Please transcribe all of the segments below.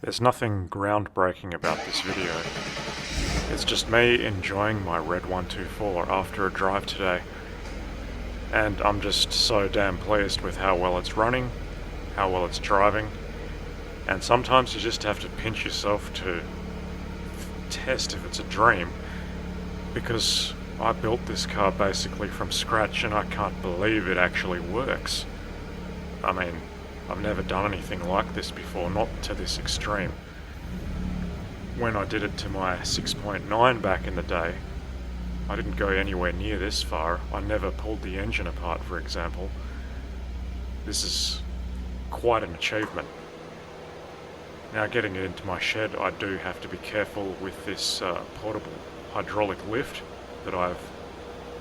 There's nothing groundbreaking about this video. It's just me enjoying my red 124 after a drive today. And I'm just so damn pleased with how well it's running, how well it's driving, and sometimes you just have to pinch yourself to test if it's a dream, because I built this car basically from scratch and I can't believe it actually works. I mean, I've never done anything like this before, not to this extreme. When I did it to my 6.9 back in the day, I didn't go anywhere near this far. I never pulled the engine apart, for example. This is quite an achievement. Now, getting it into my shed, I do have to be careful with this portable hydraulic lift that I've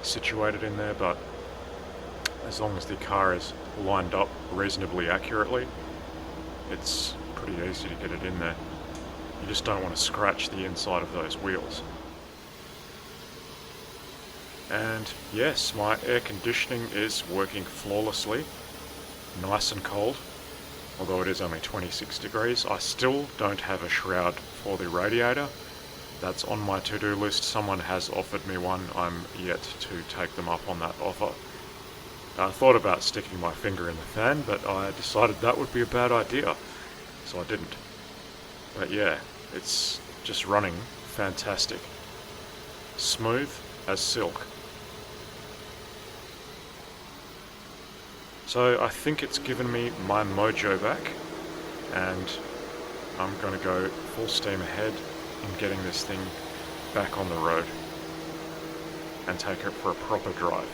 situated in there, but as long as the car is lined up reasonably accurately, it's pretty easy to get it in there. You just don't want to scratch the inside of those wheels. And yes, my air conditioning is working flawlessly, nice and cold, although it is only 26 degrees. I still don't have a shroud for the radiator. That's on my to-do list. Someone has offered me one. I'm yet to take them up on that offer. I thought about sticking my finger in the fan, but I decided that would be a bad idea, so I didn't. But yeah, it's just running fantastic. Smooth as silk. So I think it's given me my mojo back, and I'm going to go full steam ahead in getting this thing back on the road and take it for a proper drive.